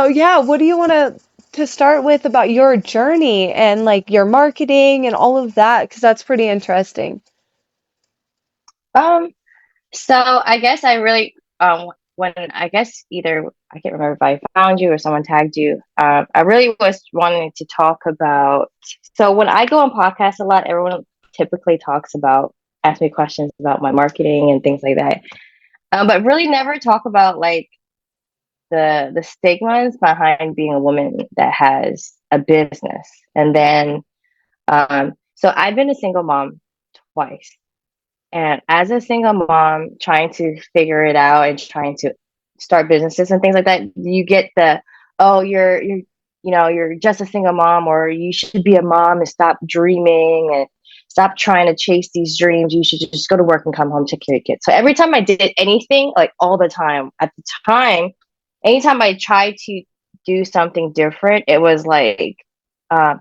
So yeah, what do you want to start with about your journey and like your marketing and all of that? Because that's pretty interesting. Um, so I guess I really when I guess either I can't remember if I found you or someone tagged you. I really was wanting to talk about. So when I go on podcasts a lot, everyone typically talks about ask me questions about my marketing and things like that. But really never talk about like the stigmas behind being a woman that has a business. And then so I've been a single mom twice. And as a single mom, trying to figure it out and trying to start businesses and things like that, you get the, oh, you're just a single mom, or you should be a mom and stop dreaming and stop trying to chase these dreams. You should just go to work and come home, take care of your kids. So every time I did anything, like all the time, at the time, anytime I tried to do something different, it was like, uh,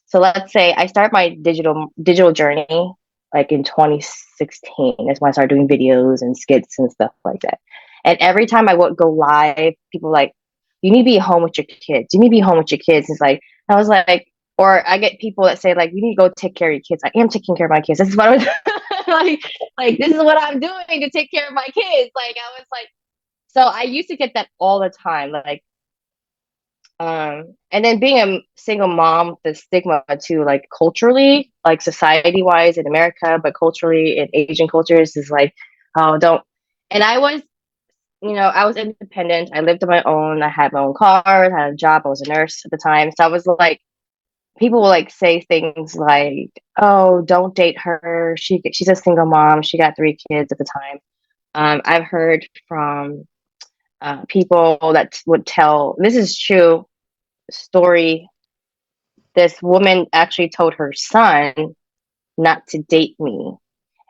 so let's say I start my digital journey like in 2016. That's when I started doing videos and skits and stuff like that. And every time I would go live, people like, you need to be home with your kids. You need to be home with your kids. It's like I was like, or I get people that say like, you need to go take care of your kids. I am taking care of my kids. This is what I was like, this is what I'm doing to take care of my kids. Like I was like, so I used to get that all the time. Like and then being a single mom, the stigma too, like culturally, like society wise in America, but culturally in Asian cultures is like, oh, don't. And I was, I was independent. I lived on my own. I had my own car. I had a job. I was a nurse at the time. So I was like, people will like say things like, oh, don't date her. She's a single mom. She got 3 kids at the time. I've heard from people that would tell, this is true story. This woman actually told her son not to date me,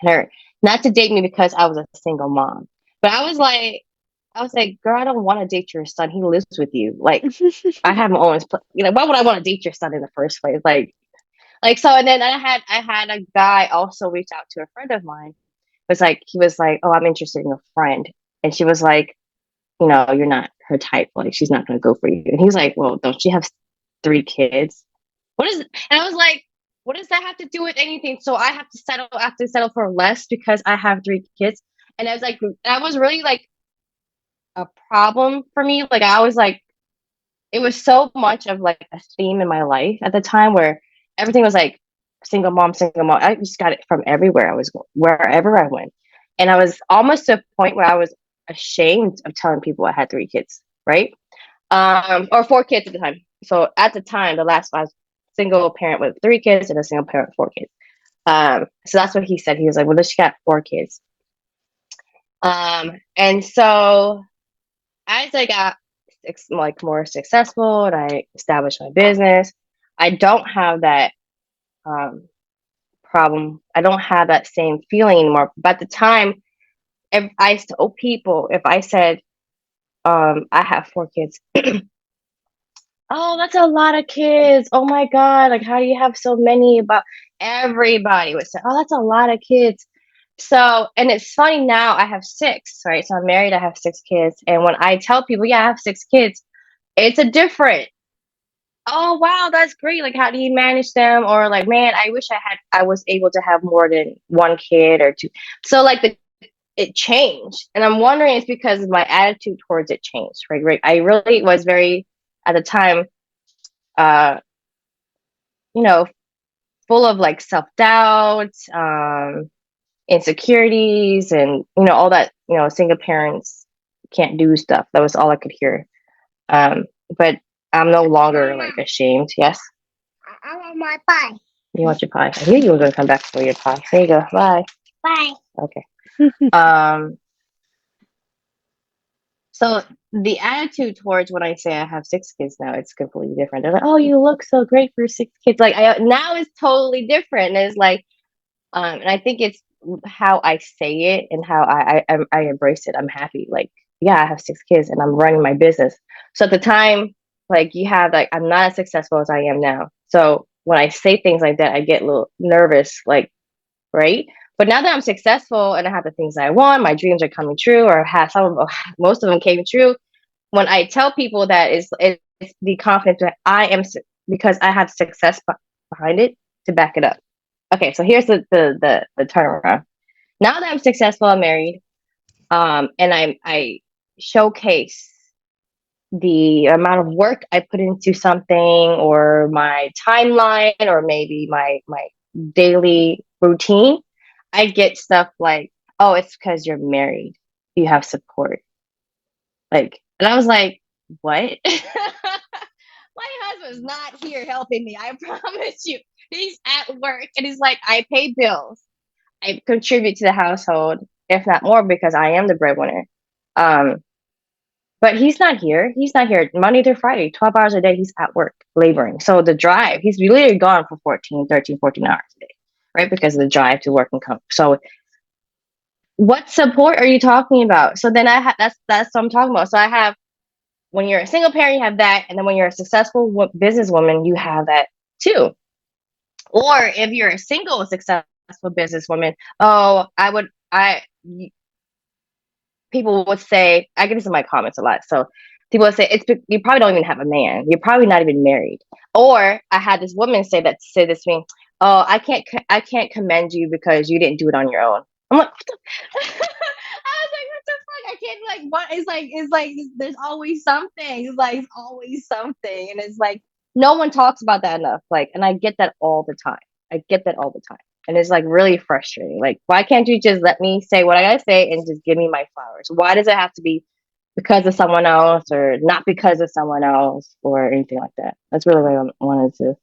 and her not to date me because I was a single mom. But I was like, girl, I don't want to date your son. He lives with you. Like, I have my own. Why would I want to date your son in the first place? Like so. And then I had a guy also reach out to a friend of mine. He was like, oh, I'm interested in a friend, and she was like, you're not her type. Like, she's not going to go for you. And he was like, well, don't she have 3 kids? What is? And I was like, what does that have to do with anything? So I have to settle for less because I have 3 kids. And I was like, that was really like a problem for me. Like I was like, it was so much of like a theme in my life at the time where everything was like single mom, single mom. I just got it from everywhere I was wherever I went. And I was almost to a point where I was ashamed of telling people I had 3 kids, right? Or 4 kids at the time. So at the time, the last I was single parent with 3 kids and a single parent with 4 kids. So that's what he said. He was like, well, she got 4 kids. And so as I got like more successful and I established my business, I don't have that um, problem. I don't have that same feeling anymore. But at the time, if I told people, if I said, I have 4 kids, oh, that's a lot of kids. Oh my God. Like, how do you have so many? About everybody would say, oh, that's a lot of kids. So, and it's funny now, I have 6, right? So I'm married, I have 6 kids. And when I tell people, yeah, I have 6 kids, it's a different, oh, wow, that's great. Like, how do you manage them? Or like, man, I wish I was able to have more than 1 kid or 2. So, like, it changed. And I'm wondering it's because my attitude towards it changed, right? Right. I really was very, at the time, uh, you know, full of like self doubt, insecurities, and all that. Single parents can't do stuff. That was all I could hear. But I'm no longer like ashamed. Yes, I want my pie. You want your pie? I knew you were going to come back for your pie. There you go. Bye. Bye. Okay. Um. So the attitude towards when I say I have 6 kids now, it's completely different. They're like, "Oh, you look so great for 6 kids." Like now it's totally different. And it's like, and I think it's how I say it and how I embrace it. I'm happy. Like, yeah, I have 6 kids and I'm running my business. So at the time, like I'm not as successful as I am now. So when I say things like that, I get a little nervous. Like, right? But now that I'm successful and I have the things that I want, my dreams are coming true, or have most of them came true. when I tell people that it's the confidence that I am because I have success behind it to back it up. Okay, so here's the turnaround. Now that I'm successful, I'm married, and I showcase the amount of work I put into something, or my timeline, or maybe my daily routine. I get stuff like, "Oh, it's because you're married. You have support." And I was like, "What?" My husband's not here helping me. I promise you. He's at work, and he's like, "I pay bills. I contribute to the household, if not more, because I am the breadwinner." Um, but he's not here. He's not here Monday through Friday, 12 hours a day. He's at work laboring. So the drive, he's literally gone for 14, 13, 14 hours a day, right? Because of the drive to work and come. So what support are you talking about? So then that's what I'm talking about. So I have, when you're a single parent, you have that. And then when you're a successful businesswoman, you have that too. Or if you're a single successful businesswoman, oh, people would say, I get this in my comments a lot. So people would say, you probably don't even have a man. You're probably not even married. Or I had this woman say this to me, oh, I can't commend you because you didn't do it on your own. I'm like, what the? I was like, what the fuck? I can't, like, what? It's like there's always something. It's always something. And it's like, no one talks about that enough. And I get that all the time. I get that all the time. And it's like really frustrating. Like, why can't you just let me say what I gotta say and just give me my flowers? Why does it have to be because of someone else, or not because of someone else, or anything like that? That's really what I wanted to.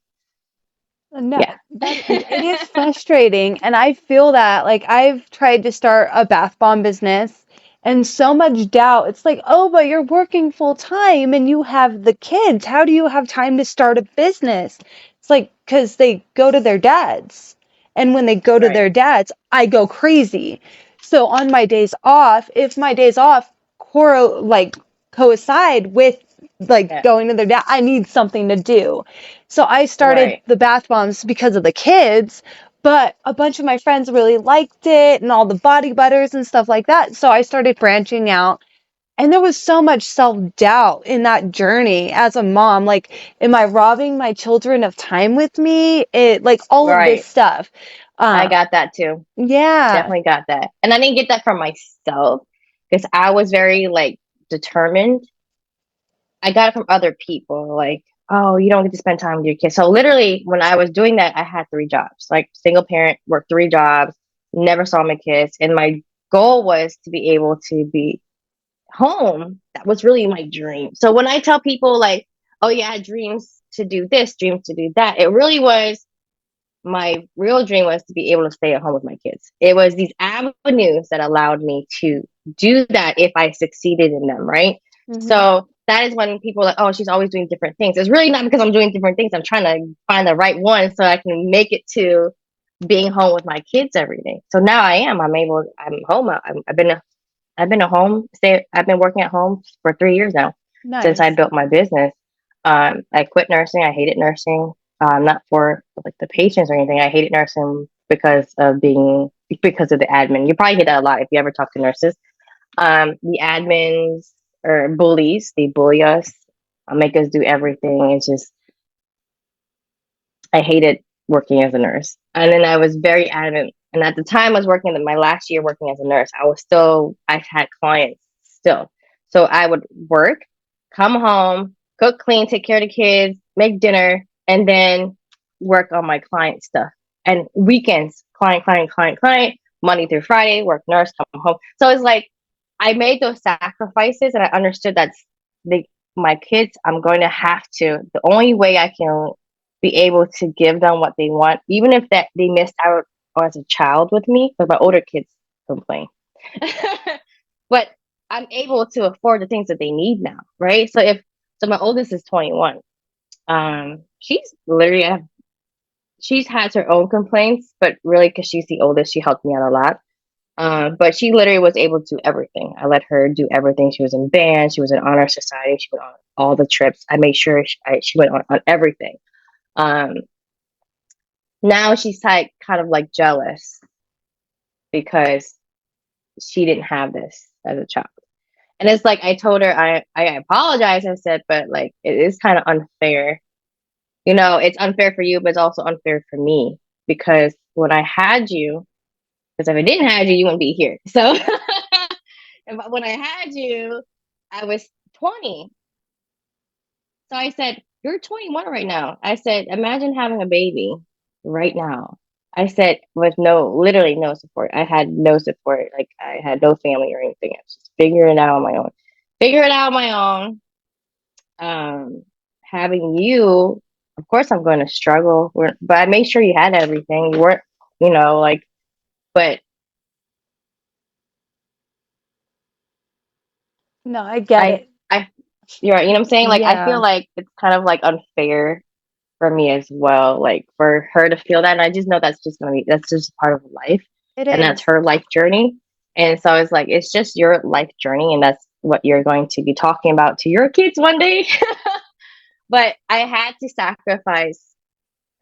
No, Yeah. that it is frustrating, and I feel that like I've tried to start a bath bomb business and so much doubt. It's like, "Oh, but you're working full time and you have the kids. How do you have time to start a business?" It's like cuz they go to their dads. And when they go to Right. their dads, I go crazy. So on my days off, if my days off coincide with like Yeah. going to their dad, I need something to do. So I started Right. the bath bombs because of the kids, but a bunch of my friends really liked it and all the body butters and stuff like that. So I started branching out. And there was so much self-doubt in that journey as a mom. Like, am I robbing my children of time with me? It like all of this Right. stuff. I Uh, got that too. yeah. Definitely got that. And I didn't get that from myself because I was very determined. I got it from other people, like, oh, you don't get to spend time with your kids. So literally, when I was doing that, I had three jobs, like single parent, worked three jobs, never saw my kids, and my goal was to be able to be home. That was really my dream. So when I tell people like, oh yeah, dreams to do this, dreams to do that, it really was, my real dream was to be able to stay at home with my kids. It was these avenues that allowed me to do that if I succeeded in them, right? Hmm. So that is when people are like, oh, she's always doing different things. It's really not because I'm doing different things. I'm trying to find the right one so I can make it to being home with my kids every day. So now I am. I'm home. I've been a home stay. I've been working at home for 3 years now since I Nice. built my business. I quit nursing. I hated nursing. Not for like the patients or anything. I hated nursing because of the admin. You probably hear that a lot if you ever talk to nurses. The admins or bullies. They bully us, make us do everything. It's just, I hated working as a nurse. And then I was very adamant. And at the time I was working my last year working as a nurse, I had clients still. So I would work, come home, cook, clean, take care of the kids, make dinner, and then work on my client stuff. And weekends, client, Monday through Friday, work nurse, come home. So it's like I made those sacrifices, and I understood that they, my kids, I'm going to have to, the only way I can be able to give them what they want, even if that they missed out as a child with me, because my older kids complain. But I'm able to afford the things that they need now, right? So my oldest is 21. She's literally she's has her own complaints, but really because she's the oldest, she helped me out a lot. But she literally was able to do everything. I let her do everything. She was in band, she was in honor society, she went on all the trips. I made sure she went on everything. Um, Now she's kind of like jealous because she didn't have this as a child. And it's like I told her I apologize. I said, but like it is kind of unfair. You know, it's unfair for you, but it's also unfair for me because when I had you, because if I didn't have you, you wouldn't be here. So when I had you, I was 20. So I said, you're 21 right now. I said, imagine having a baby right now. I said, with literally no support. I had no support. Like, I had no family or anything. I was just figuring it out on my own. Figure it out on my own. Having you, of course, I'm going to struggle. But I made sure you had everything. You weren't, like, but No, I get I, it. I, you're right. You know what I'm saying? Like, I feel Yeah, like it's kind of like unfair for me as well, like for her to feel that. And I just know that's just part of life, it and that's is. her life journey. And so it's like it's just your life journey, and that's what you're going to be talking about to your kids one day. But I had to sacrifice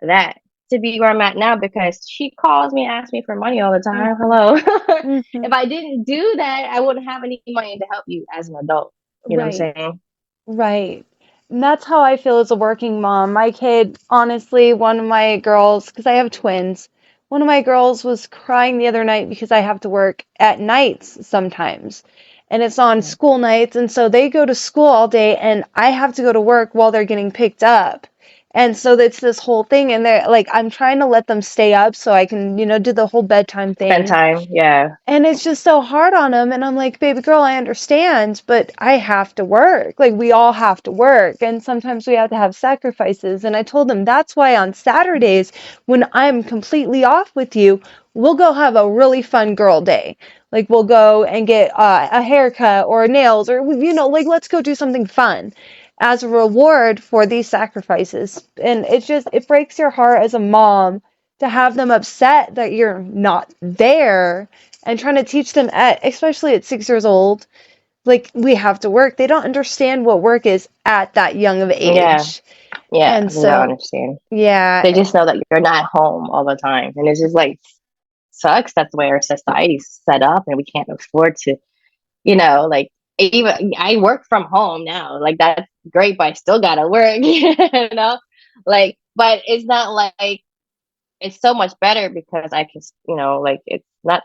that to be where I'm at now because she calls me, asks me for money all the time. Hmm. Hello. Hmm. If I didn't do that, I wouldn't have any money to help you as an adult. You know what I'm Right. saying? Right. And that's how I feel as a working mom. My kid, honestly, one of my girls, because I have twins, one of my girls was crying the other night because I have to work at nights sometimes. And it's on Yeah. school nights. And so they go to school all day and I have to go to work while they're getting picked up. And so it's this whole thing. And they're like, I'm trying to let them stay up so I can, do the whole bedtime Spend thing. time. Yeah. And it's just so hard on him. And I'm like, baby girl, I understand, but I have to work. Like, we all have to work. And sometimes we have to have sacrifices. And I told him that's why on Saturdays, when I'm completely off with you, we'll go have a really fun girl day. Like, we'll go and get a haircut or nails or, like, let's go do something fun as a reward for these sacrifices. And it breaks your heart as a mom to have them upset that you're not there and trying to teach them especially at 6 years old, like we have to work. They don't understand what work is at that young of Yeah. age. Yeah. And No, I so, understand. They yeah, just know that you're not home all the time. And it's just like sucks. That's the way our society's set up and we can't afford to, like even I work from home now. Like that's great, but I still gotta work, Like, but it's not like it's so much better because I can, like it's not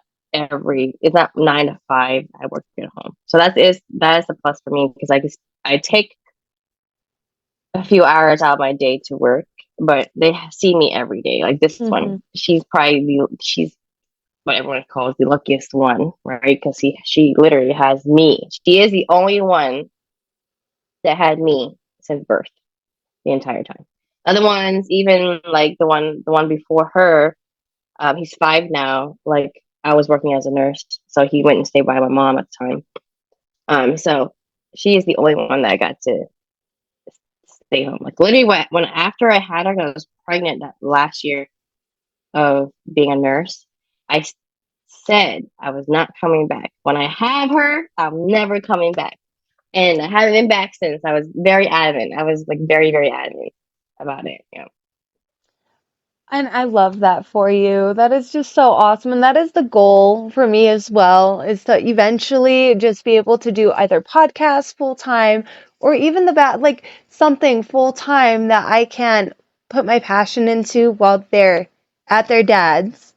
9 to 5. I work at home. So that is a plus for me because I take a few hours out of my day to work, but they see me every day. Like this hmm, one, she's what everyone calls the luckiest one, right? Because she literally has me. She is the only one that had me since birth the entire time. Other ones, even like the one before her, he's 5 now. Like I was working as a nurse, so he went and stayed by my mom at the time. So she is the only one that got to stay home. Like literally, when after I had her, I was pregnant that last year of being a nurse. I said I was not coming back. When I have her, I'm never coming back. And I haven't been back since. I was very adamant. I was like very, very adamant about it. and I love that for you. That is just so awesome. And that is the goal for me as well, is to eventually just be able to do either podcasts full time or even like something full time that I can put my passion into while they're at their dad's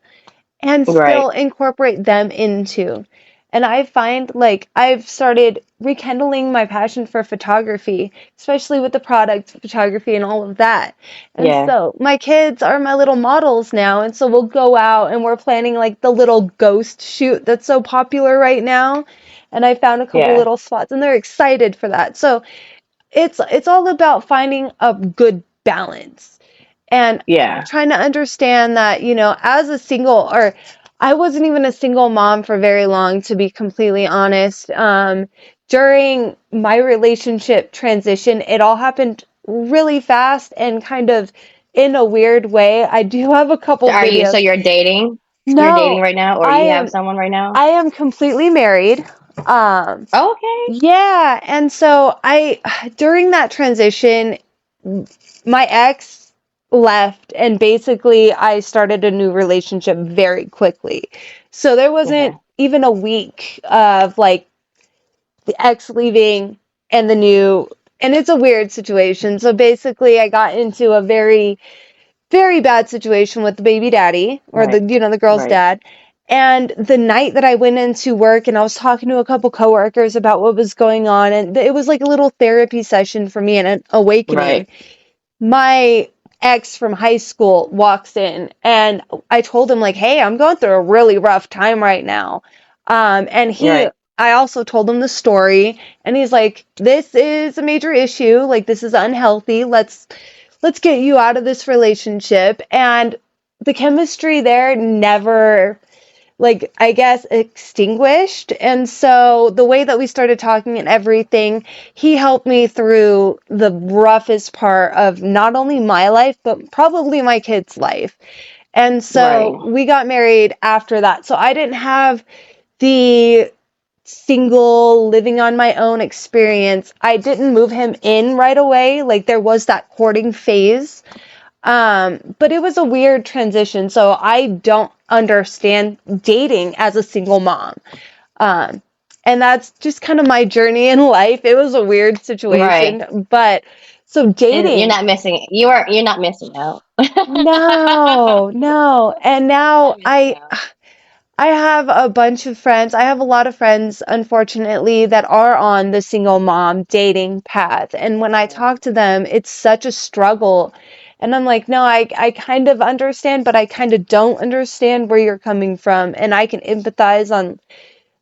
and Right. still incorporate them into. And I find like I've started rekindling my passion for photography, especially with the product photography and all of that. And Yeah. so my kids are my little models now. And so we'll go out and we're planning like the little ghost shoot that's so popular right now. And I found a couple Yeah. little spots and they're excited for that. So it's all about finding a good balance and Yeah. trying to understand that, as a single, or I wasn't even a single mom for very long, to be completely honest. During my relationship transition, it all happened really fast and kind of in a weird way. I do have a So couple are you? So videos. you're dating? You're dating No, right now, or I you have am someone right now? I am completely married. Um, Okay. yeah, and so during that transition, my ex left and basically I started a new relationship very quickly. So there wasn't Okay. even a week of like the ex leaving and the new, and it's a weird situation. So basically, I got into a very, very bad situation with the baby daddy, or Right. the girl's Right. dad. And the night that I went into work and I was talking to a couple coworkers about what was going on, and it was like a little therapy session for me and an awakening. Right. My ex from high school walks in and I told him like, "Hey, I'm going through a really rough time right now." And Right. I also told him the story and he's like, "This is a major issue. Like this is unhealthy. Let's get you out of this relationship." And the chemistry there never, like, I guess, extinguished. And so the way that we started talking and everything, he helped me through the roughest part of not only my life, but probably my kid's life. And Right. so we got married after that. So I didn't have the single living on my own experience. I didn't move him in right away. Like there was that courting phase. But it was a weird transition, so I don't understand dating as a single mom. Um, and that's just kind of my journey in life. It was a weird Right. situation, but so And you're dating, not missing. You're not missing out. no, no. And now Not missing out. I have a bunch of friends. I have a lot of friends, unfortunately, that are on the single mom dating path. And when I Right. talk to them, it's such a struggle. And I'm like, no, I kind of understand, but I kind of don't understand where you're coming from. And I can empathize on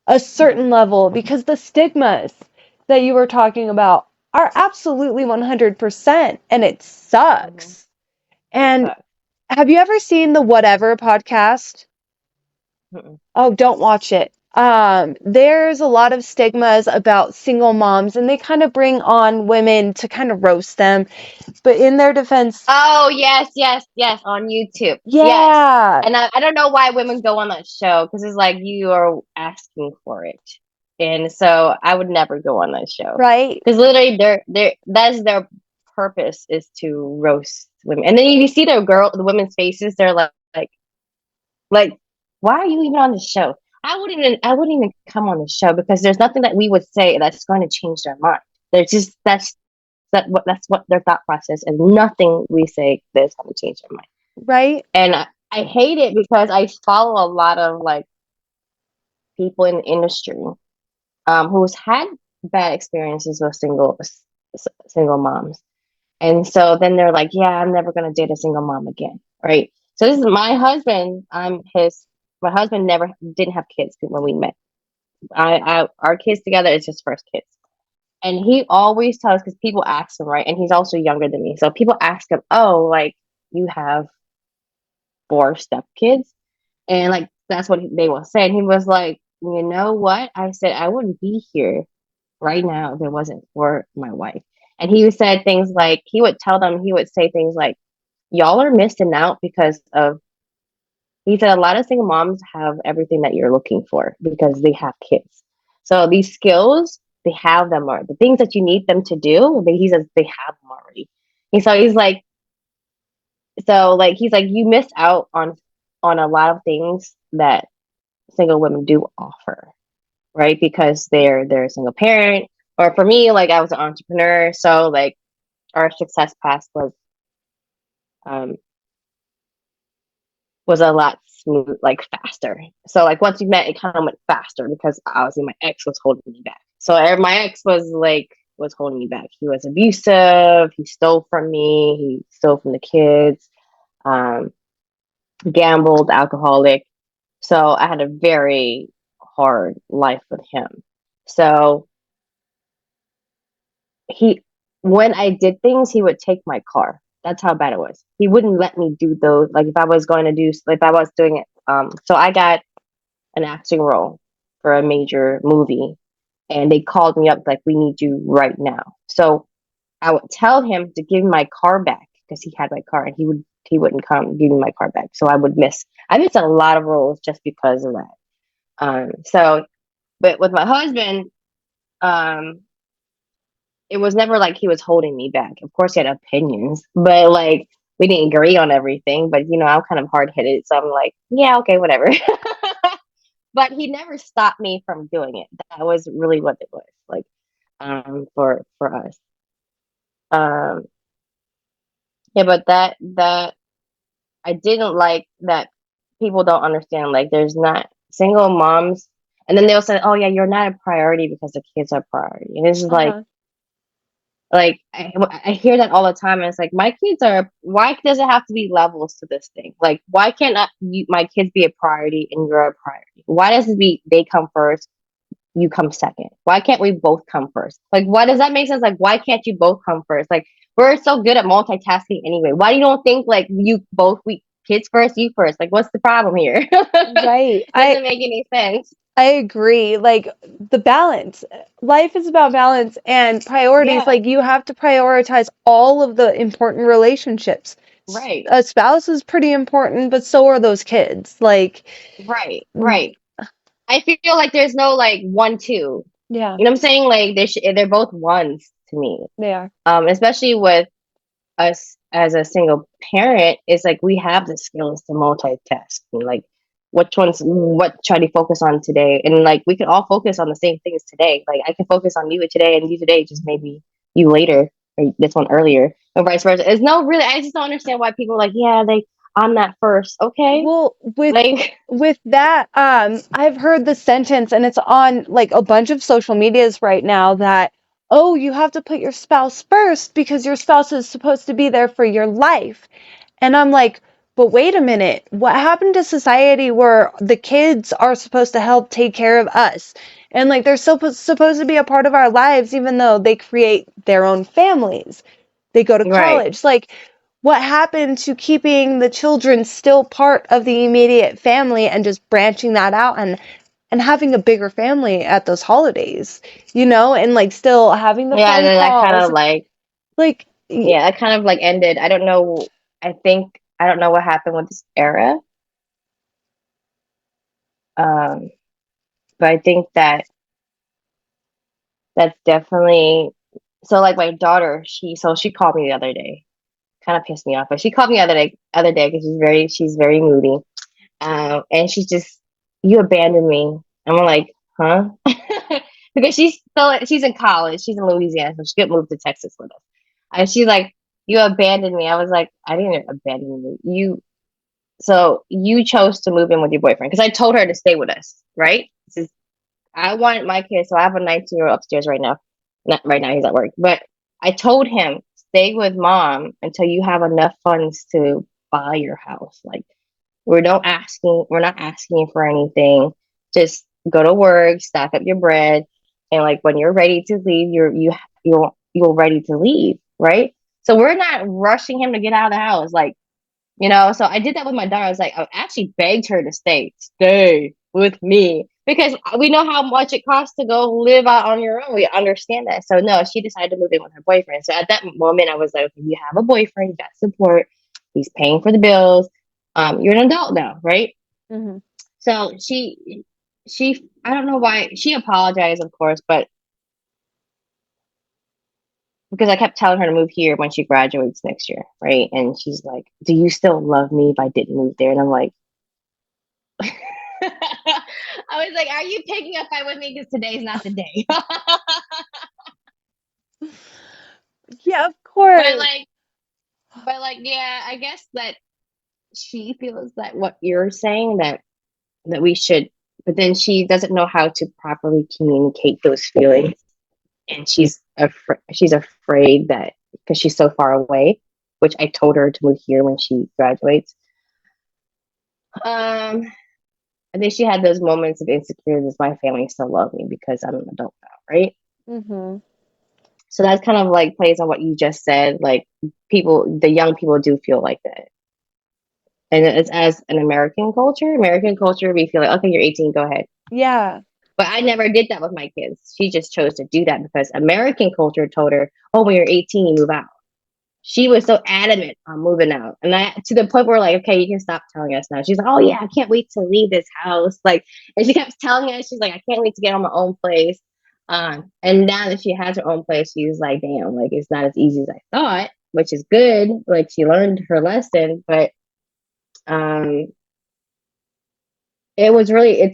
a certain level because the stigmas that you were talking about are absolutely 100%. And it Mm-hmm. sucks. It And sucks. have you ever seen the Whatever podcast? Mm-mm. Oh, don't watch it. There's a lot of stigmas about single moms, and they kind of bring on women to kind of roast them. But in their defense, Oh yes, yes, yes, on YouTube. Yes. yeah, And I don't know why women go on that show because it's like you are asking for it. And so I would never go on that show. right, Because literally they're that's their purpose is to roast women. And then you see the women's faces, they're like, why are you even on the show? I wouldn't even come on the show because there's nothing that we would say that's going to change their mind. There's just that's what their thought process is. Nothing we say that's going to change their mind. right, And I hate it because I follow a lot of like people in the industry who's had bad experiences with single moms. And so then they're like, yeah, I'm never going to date a single mom again. Right. So this is my husband. My husband never didn't have kids when we met. Our kids together is his first kids. And he always tells, because people ask him, right? And he's also younger than me. So people ask him, oh, like, you have four stepkids? And like, that's what they will say. And he was like, you know what? I said, I wouldn't be here right now if it wasn't for my wife. And he said things like, he would say things like, y'all are missing out because of, he said, a lot of single moms have everything that you're looking for because they have kids. So these skills, they have them, or the things that you need them to do, he says they have them already. And so he's like, you miss out on a lot of things that single women do offer, right? Because they're a single parent. Or for me, like I was an entrepreneur, so like our success path um was a lot smooth, like faster. So like once we met, it kind of went faster because obviously my ex was holding me back. So my ex was holding me back. He was abusive. He stole from me. He stole from the kids. Um, Gambled, alcoholic. So I had a very hard life with him. So he, when I did things, he would take my car. That's how bad it was. He wouldn't let me do those. Like if I was going to do, like if I was doing it. So I got an acting role for a major movie, and they called me up like, we need you right now. So I would tell him to give me my car back because he had my car, and he wouldn't come give me my car back. So I missed a lot of roles just because of that. So but with my husband, um, it was never like he was holding me back. Of course, he had opinions, but like we didn't agree on everything. But you know, I'm kind of hard headed, so I'm like, yeah, okay, whatever. but he never stopped me from doing it. That was really what it was like, for us. Um, yeah, but that I didn't like that people don't understand. Like, there's not single moms, and then they'll say, "Oh yeah, you're not a priority because the kids are priority," and it's just Uh-huh. like I hear that all the time, and it's like my kids are. Why does it have to be levels to this thing? Like, why can't my kids be a priority and you're a priority? Why does it be they come first, you come second? Why can't we both come first? Like, why does that make sense? Like, why can't you both come first? Like, we're so good at multitasking anyway. Why do you don't think like you both we kids first, you first? Like, what's the problem here? Right. Doesn't make any sense. I agree. Like the balance. Life is about balance and priorities. Yeah, Like you have to prioritize all of the important relationships. right, A spouse is pretty important, but so are those kids. Like, right, mm, right. I feel like there's no like 1-2. yeah, You know what I'm saying? Like they're both ones to me. they are. Especially with us as a single parent, it's like we have the skills to multitask and like which ones what try to focus on today. And like we can all focus on the same things today. Like I can focus on you today and you today, just maybe you later or this one earlier, or vice versa. It's no really I just don't understand why people are like, yeah, they I'm not first. Okay. Well, Like with that, I've heard the sentence, and it's on like a bunch of social medias right now that, oh, you have to put your spouse first because your spouse is supposed to be there for your life. And I'm like, but wait a minute, what happened to society where the kids are supposed to help take care of us? And like they're supposed to be a part of our lives, even though they create their own families. They go to right. college. Like, what happened to keeping the children still part of the immediate family and just branching that out and having a bigger family at those holidays, and like still having the Yeah, and phone then that kind calls. of like Like, yeah, that kind of like ended. I don't know. I don't know what happened with this era. Um, but I think that's definitely so. Like my daughter, she called me the other day, kind of pissed me off, but she called me the other day because she's very moody. And she's just you abandoned me. And I'm like, huh? Because she's in college, she's in Louisiana, so she could move to Texas with us. And she's like, you abandoned me. I was like, I didn't abandon you. So you chose to move in with your boyfriend because I told her to stay with us, right? This is, I wanted my kids, so I have a 19-year-old upstairs right now. Not right now, he's at work. But I told him, stay with mom until you have enough funds to buy your house. Like we're not asking you for anything. Just go to work, stack up your bread, and like when you're ready to leave, you're ready to leave, right? So we're not rushing him to get out of the house. Like so I did that with my daughter. I was like, I actually begged her to stay with me because we know how much it costs to go live out on your own. We understand that. So no, she decided to move in with her boyfriend. So at that moment, I was like, okay, you have a boyfriend, you got support, he's paying for the bills. You're an adult now, right? mhm. So I don't know why she apologized, of course, but because I kept telling her to move here when she graduates next year, right? And she's like, "Do you still love me if I didn't move there?" And I'm like, I was like, "Are you picking a fight with me? Because today's not the day." Yeah, of but course. like, but like, yeah, I guess that she feels that what you're saying that we should, but then she doesn't know how to properly communicate those feelings, and she's afraid that because she's so far away, which I told her to move here when she graduates. Um, I think she had those moments of insecurity. Does my family still love me because I'm an adult now, right? Mhm. So that's kind of like plays on what you just said. Like the young people do feel like that. And it's as an American culture, we feel like, okay, you're 18, go ahead. Yeah. But I never did that with my kids. She just chose to do that because American culture told her, oh, when you're 18, you move out. She was so adamant on moving out. And I to the point where like, okay, you can stop telling us now. She's like, oh yeah, I can't wait to leave this house. Like, and she kept telling us, she's like, I can't wait to get on my own place. And now that she has her own place, she's like, damn, like it's not as easy as I thought, which is good. Like she learned her lesson, but um it's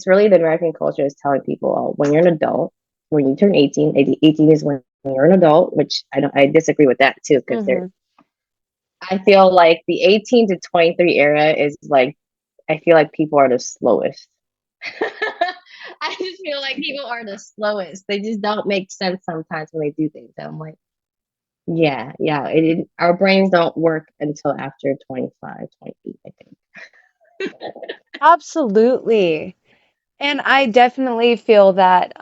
really the American culture is telling people, oh, when you're an adult, when you turn 18, 18 is when you're an adult, which I disagree with that too, because Hmm. I feel like the 18 to 23 era is like, I feel like people are the slowest. I just feel like people are the slowest. They just don't make sense sometimes when they do things. And I'm like, yeah, our brains don't work until after 25, 28, I think. Absolutely. And I definitely feel that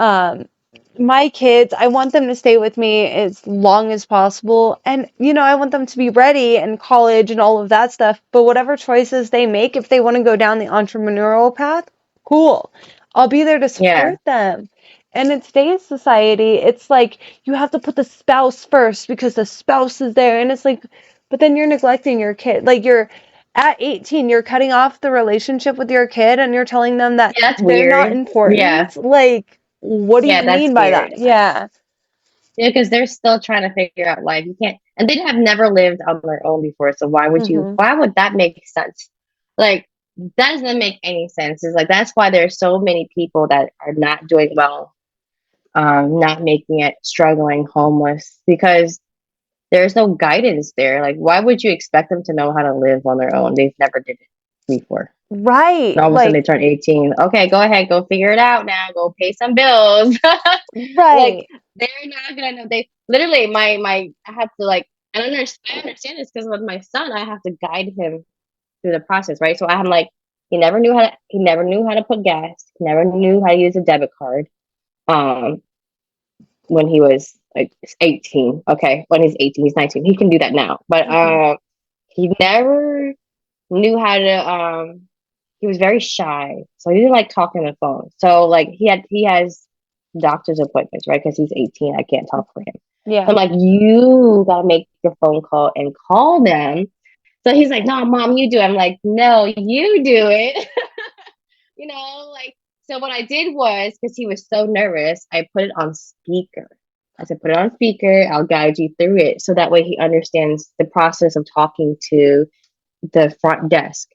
my kids, I want them to stay with me as long as possible. And, I want them to be ready in college and all of that stuff. But whatever choices they make, if they want to go down the entrepreneurial path, cool. I'll be there to Yeah, support them. And in today's society, it's like you have to put the spouse first because the spouse is there. And it's like, but then you're neglecting your kid. Like you're at 18, you're cutting off the relationship with your kid and you're telling them that yeah, that's they're not weird. Yeah, important. Like, what do you yeah, that's mean by that? weird. Yeah. Yeah, because they're still trying to figure out life. You can't, and they have never lived on their own before. So Hmm. why would that make sense? Like, that doesn't make any sense. It's like, that's why there's so many people that are not doing well, not making it, struggling, homeless, because there's no guidance there. Like, why would you expect them to know how to live on their own? They've never did it before. And Right. all of a sudden they Like, turn 18. Okay, go ahead, go figure it out now. Go pay some bills. Like, right. they're not gonna know. They literally, my I have to like, I understand this because with my son, I have to guide him through the process, right? So I'm like, he never knew how to put gas. He never knew how to use a debit card. Um, when he was like 18. Okay, when he's 18, he's 19. He can do that now, but Hmm. he never knew how to. He was very shy, so he didn't like talking on the phone. So like he has doctor's appointments, right? Because he's 18. I can't talk for him. So Yeah. I'm like, you gotta make the phone call and call them. So he's like, no, mom, you do it. I'm like, no, you do it. Like, so what I did was, because he was so nervous, I put it on speaker. I said, put it on speaker, I'll guide you through it. So that way he understands the process of talking to the front desk.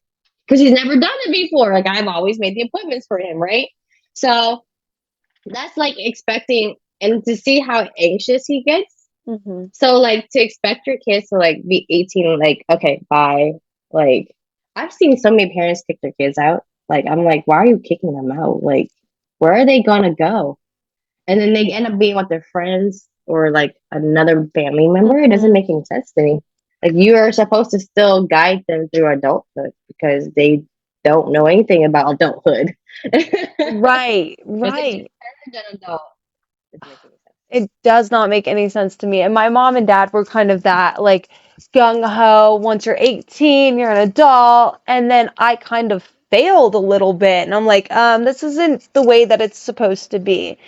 Because he's never done it before. Like, I've always made the appointments for him, right? So that's like expecting and to see how anxious he gets. Hmm. So like to expect your kids to like be 18, like, okay, bye. Like, I've seen so many parents kick their kids out. Like, I'm like, why are you kicking them out? Like, where are they gonna go? And then they end up being with their friends or like another family member. It doesn't Hmm. make any sense to me. Like, you are supposed to still guide them through adulthood because they don't know anything about adulthood. Right. But they just Right. turned an adult. Doesn't make any sense. It does not make any sense to me. And my mom and dad were kind of that, like, gung ho. Once you're 18, you're an adult. And then I kind of failed a little bit. And I'm like, this isn't the way that it's supposed to be.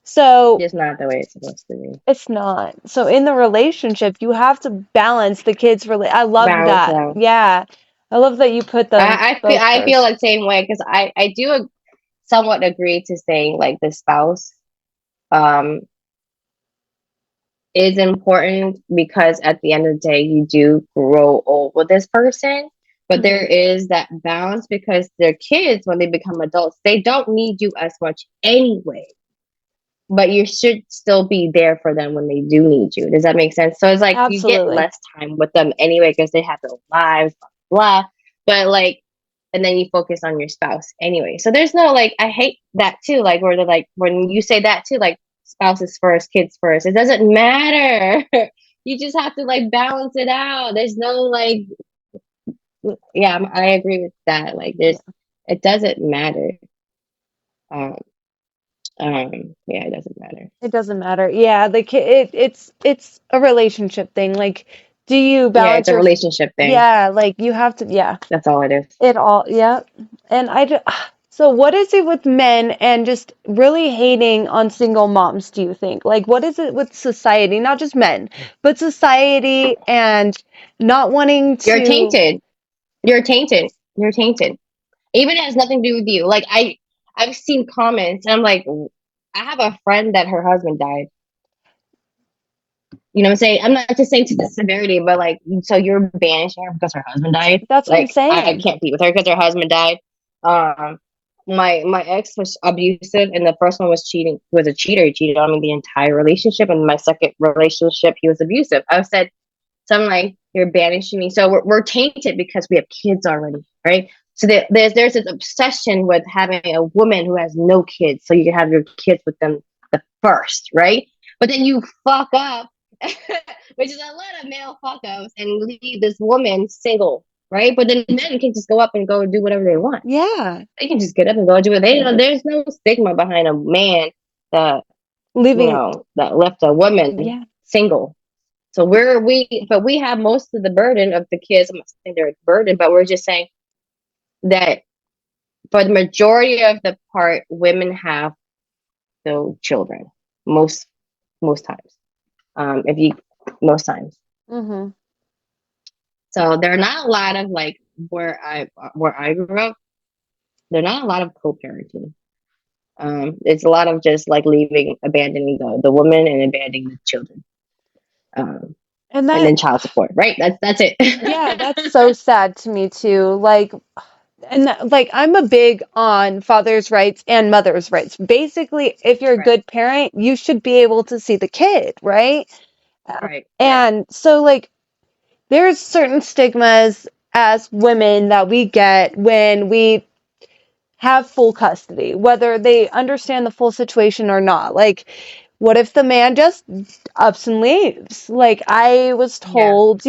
So Just not the way it's supposed to be. it's not. So in the relationship, you have to balance the kids' I love Balance it that. out. Yeah. I love that you put them both I feel first. the same way because I do somewhat agree to saying like the spouse um is important because at the end of the day you do grow old with this person, but there Hmm. is that balance because their kids when they become adults they don't need you as much anyway, but you should still be there for them when they do need you. Does that make sense? So it's like you get Absolutely. less time with them anyway because they have their lives, blah, blah. But like, and then you focus on your spouse anyway. So there's no like, I hate that too. Like, where they're like, when you say that too, like spouses first, kids first, it doesn't matter. You just have to like balance it out. There's no like, yeah, I agree with that. Like, Yeah. it doesn't matter. Um, yeah, it doesn't matter. It doesn't matter. Yeah, it's a relationship thing. Like, do you Yeah, it's balance a your relationship thing. yeah, like you have to yeah. That's all it is. It all yeah. And so what is it with men and just really hating on single moms, do you think? Like what is it with society, not just men, but society and not wanting You're to tainted. You're tainted. You're tainted. Even it has nothing to do with you. Like I've seen comments and I'm like, I have a friend that her husband died. You know what I'm saying? I'm not just saying to the severity, but like, so you're banishing her because her husband died? that's what I'm Like, I saying. can't be with her because her husband died. Um, my ex was abusive, and the first one was cheating. He was a cheater. He cheated on me the entire relationship, and my second relationship, he was abusive. I said, so I'm like, you're banishing me. So we're tainted because we have kids already, right? So there's this obsession with having a woman who has no kids, so you can have your kids with them the first, right? But then you fuck up, which is a lot of male fuck ups, and leave this woman single, right? But then men can just go up and go do whatever they want. Yeah. They can just get up and go do it. There's no stigma behind a man that Living, that left a woman yeah. single. So but we have most of the burden of the kids. I'm not saying they're a burden, but we're just saying that for the majority of the part, women have the children most most times. If you most times, Hmm. so there are not a lot of like where I grew up. There are not a lot of co-parenting. It's a lot of just like abandoning the woman and abandoning the children. Um, And and that, then child support, right? That's it. yeah, that's so sad to me too. Like, like I'm a big on father's rights and mother's rights. Basically, if you're a Right, good parent, you should be able to see the kid, right? right, And so like there's certain stigmas as women that we get when we have full custody, whether they understand the full situation or not. Like, what if the man just ups and leaves? Like, I was yeah, told,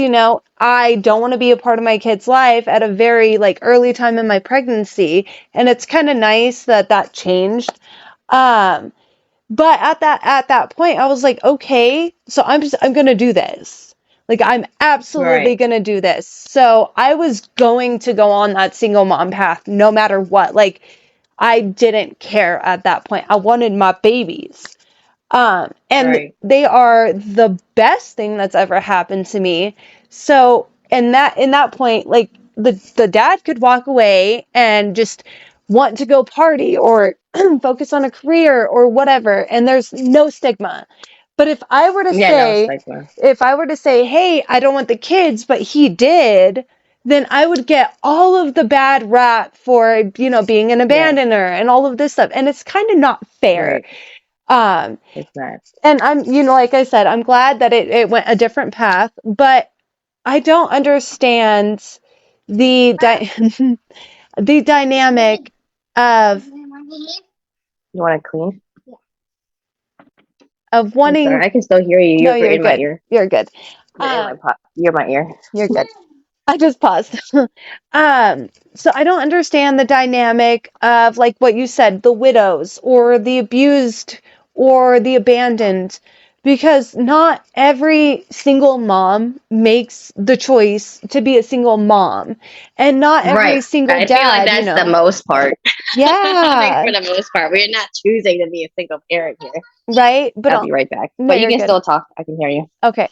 I don't want to be a part of my kid's life at a very like early time in my pregnancy, and it's kind of nice that that changed. Um, but at that point, I was like, okay, so I'm gonna do this. Like I'm absolutely right, gonna do this. So I was going to go on that single mom path no matter what. Like I didn't care at that point. I wanted my babies. And right, they are the best thing that's ever happened to me. So, in that point, like the dad could walk away and just want to go party or focus on a career or whatever, and there's no stigma. But yeah. No, it's like well, if I were to say, "Hey, I don't want the kids," but he did, then I would get all of the bad rap for, being an yeah, abandoner and all of this stuff. And it's kind of not fair. right. Um, It's not and like I said, I'm glad that it went a different path, but I don't understand the the dynamic of you want to clean. I'm wanting. sorry, I can still hear you. No, You're you're in my good. ear. You're good. You're in Um, my pot. You're my ear. you're good. I just paused. So I don't understand the dynamic of like what you said, the widows or the abused or the abandoned, because not every single mom makes the choice to be a single mom, and not every Right. single I feel like dad, that's the most part. I think yeah, for the most part, we're not choosing to be a single parent here. right? But I'll be right back. no, But you you're can good. still talk. I can hear you. Okay.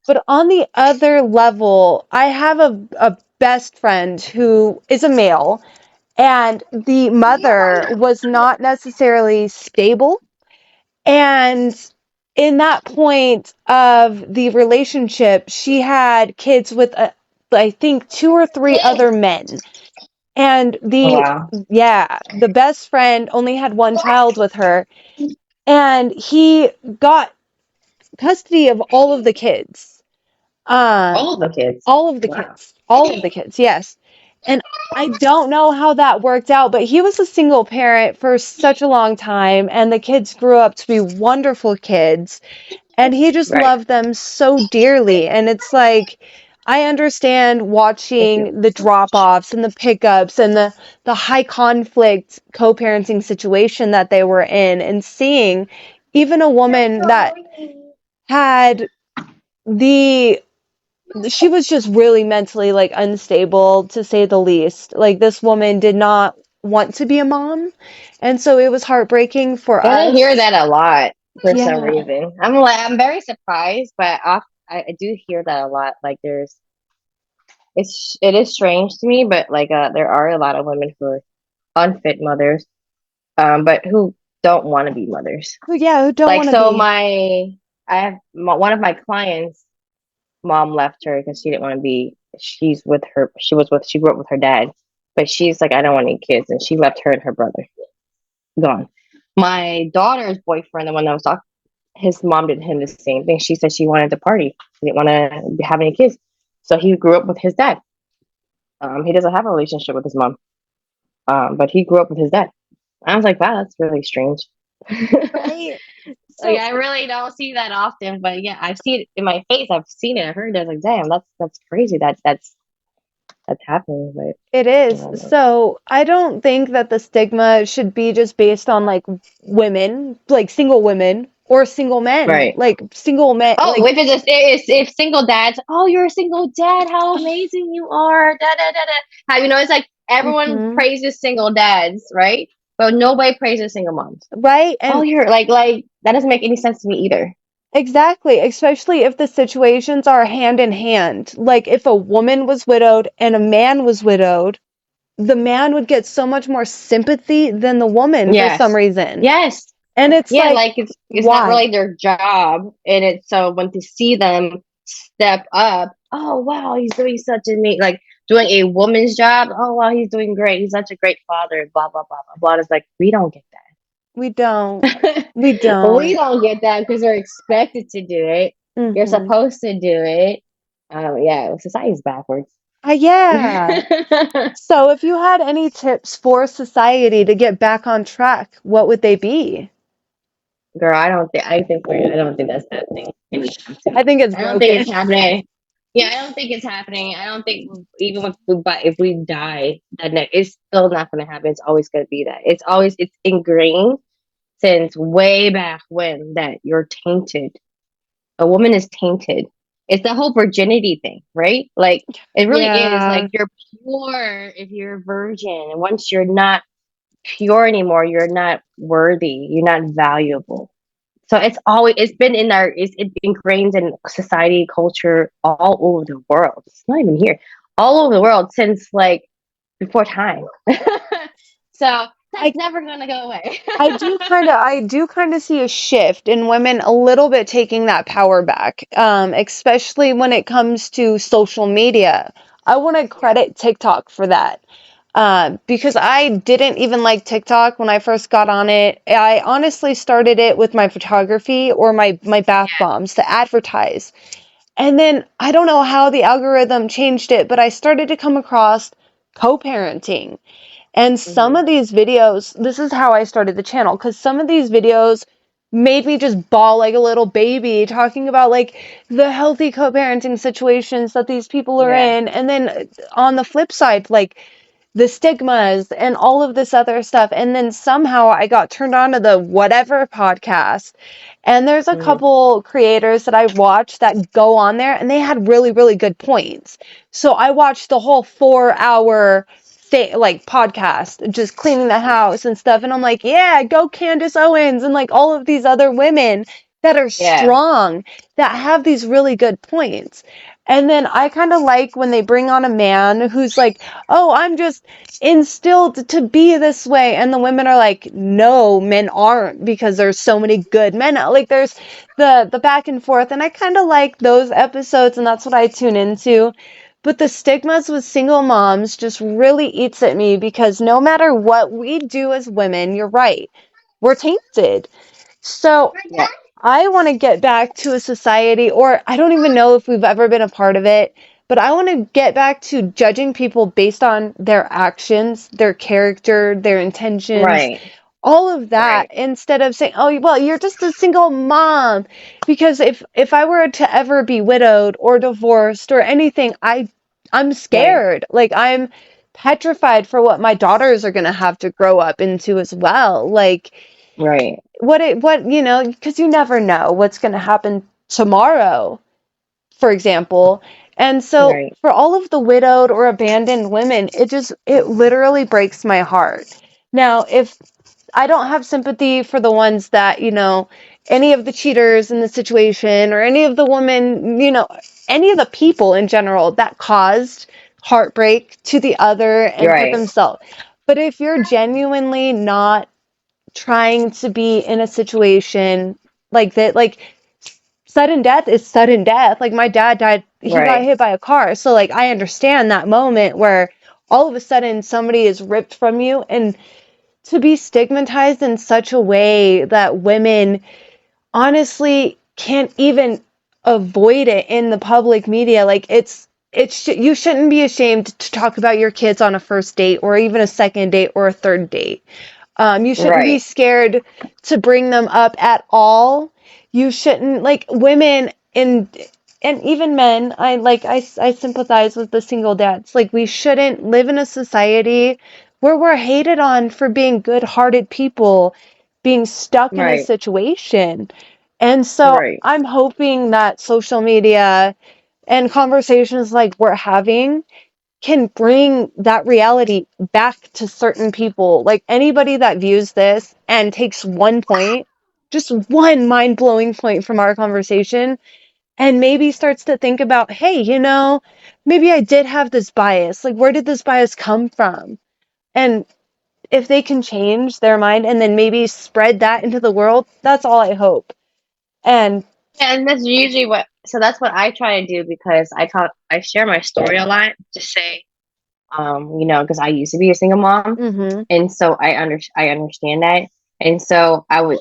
But on the other level, I have a best friend who is a male, and the mother was not necessarily stable. And in that point of the relationship, she had kids with, I think, two or three other men. And Wow. yeah, the best friend only had one child with her. And he got custody of all of the kids. Um, All the kids. all of the Wow. kids. All of the kids, yes. And I don't know how that worked out, but he was a single parent for such a long time, and the kids grew up to be wonderful kids, and he just Right. loved them so dearly. And it's like, I understand Thank you. watching the drop-offs and the pickups and the high conflict co-parenting situation that they were in, and seeing even a woman that had the she was just really mentally like unstable, to say the least. Like this woman did not want to be a mom, and so it was heartbreaking for And I hear us. that a lot for some Yeah. reason. I'm very surprised, but I do hear that a lot. Like it is strange to me, but like there are a lot of women who are unfit mothers, but who don't want to be mothers. Yeah, who don't Like want to so, be. one of my clients' mom left her because she didn't want to be. She's with her. She grew up with her dad, but she's like, I don't want any kids, and she left her and her brother. gone. My daughter's boyfriend, the one that was talking, his mom did him the same thing. She said she wanted to party. She didn't want to have any kids. So he grew up with his dad. He doesn't have a relationship with his mom, but he grew up with his dad. I was like, wow, that's really strange. Right. Like, So I really don't see that often, but yeah, I've seen it in my face. I've seen it. I heard it. I was like, damn, that's crazy. That's happening. it But is. So I don't think that the stigma should be just based on like women, like single women or single men, right. like single men, Oh, like, if single dads, oh, you're a single dad, how amazing you are. Da da da da. How it's like everyone mhm, praises single dads, right? But nobody praises single moms. right? Oh, And you're like that doesn't make any sense to me either. exactly, especially if the situations are hand in hand. Like if a woman was widowed and a man was widowed, the man would get so much more sympathy than the woman for some Yes. reason. Yes. And it's Yeah, like, like it's not why? really their job, and it's so when to see them step up, oh wow, he's doing such a neat like doing a woman's job. Oh wow, he's doing great. He's such a great father. Blah blah blah blah blah. It's like we don't get We don't. that. We We don't. don't get that because we're expected to do it. You're Hmm. supposed to do it. Yeah, society's backwards. Yeah. So if you had any tips for society to get back on track, what would they be? Girl, I don't think that's happening anytime soon. I think it's I don't think broken. it's happening. Yeah, I don't think it's happening. I don't think even if we die, it's still not going to happen. It's always going to be that. It's ingrained since way back when that you're tainted. A woman is tainted. It's the whole virginity thing, right? Like it really is. Yeah. Like you're pure if you're a virgin, and once you're not pure anymore, you're not worthy. You're not valuable. So it's been it's ingrained in society, culture all over the world. It's not even here, all over the world since like before time. So I that's never gonna go away. I do kind of see a shift in women a little bit taking that power back, especially when it comes to social media. I want to Yeah. credit TikTok for that. Because I didn't even like TikTok when I first got on it. I honestly started it with my photography or my bath bombs to advertise. And then I don't know how the algorithm changed it, but I started to come across co-parenting. And some Hmm. of these videos, this is how I started the channel, because some of these videos made me just bawl like a little baby, talking about like the healthy co-parenting situations that these people are Yeah. in. And then on the flip side, like the stigmas and all of this other stuff. And then somehow I got turned on to the whatever podcast. And there's a Hmm. couple creators that I watched that go on there and they had really, really good points. So I watched the whole 4 hour like podcast, just cleaning the house and stuff. And I'm like, yeah, go Candace Owens and like all of these other women that are Yeah. strong, that have these really good points. And then I kind of like when they bring on a man who's like, oh, I'm just instilled to be this way. And the women are like, no, men aren't because there's so many good men. Like there's the back and forth. And I kind of like those episodes and that's what I tune into. But the stigmas with single moms just really eats at me because no matter what we do as women, you're right, we're tainted. So Yeah. I want to get back to a society, or I don't even know if we've ever been a part of it, but I want to get back to judging people based on their actions, their character, their intentions, Right. all of that, Right. instead of saying, "Oh, well, you're just a single mom." Because if I were to ever be widowed or divorced or anything, I'm Right. scared. Like I'm petrified for what my daughters are going to have to grow up into as well. Like Right. because you never know what's going to happen tomorrow, for example. And so Right. for all of the widowed or abandoned women, it literally breaks my heart. Now, if I don't have sympathy for the ones that, any of the cheaters in the situation or any of the women, any of the people in general that caused heartbreak to the other and to Right. themselves. But if you're genuinely not trying to be in a situation like that, like sudden death is sudden death. Like my dad died, he got Right. hit by a car. So like I understand that moment where all of a sudden somebody is ripped from you and to be stigmatized in such a way that women honestly can't even avoid it in the public media. Like you shouldn't be ashamed to talk about your kids on a first date or even a second date or a third date. You shouldn't be Right. scared to bring them up at all. You shouldn't, like, women and even men. I sympathize with the single dads. Like, we shouldn't live in a society where we're hated on for being good-hearted people, being stuck in a Right. situation. And so Right. I'm hoping that social media and conversations like we're having can bring that reality back to certain people. Like, anybody that views this and takes one point, just one mind blowing point from our conversation, and maybe starts to think about, hey, maybe I did have this bias. Like, where did this bias come from? And if they can change their mind and then maybe spread that into the world, that's all I hope. And And that's usually so that's what I try to do because I share my story a lot to say, because I used to be a single mom, mhm, and so I understand that, and so I would,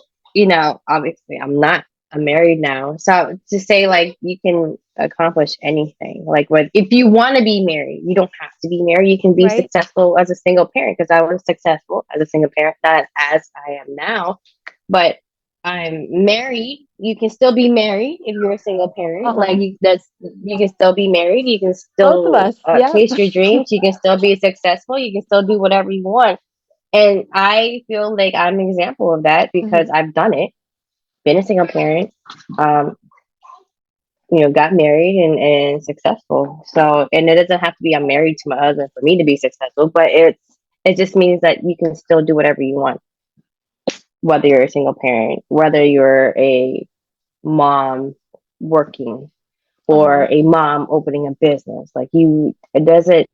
obviously I'm not, I'm married now, so to say like you can accomplish anything, like what if you want to be married, you don't have to be married, you can be right? successful as a single parent because I was successful as a single parent, not as I am now, but I'm married. You can still be married if you're a single parent. Like Uh-huh. you can still be married. You can Both of still us. Yeah. chase your dreams. You can still be successful. You can still do whatever you want. And I feel like I'm an example of that because Mhm. I've done it. Been a single parent. Um, got married and successful. So, and it doesn't have to be I'm married to my husband for me to be successful, but it just means that you can still do whatever you want, whether you're a single parent, whether you're a mom working or Uh-huh. a mom opening a business. Like it doesn't,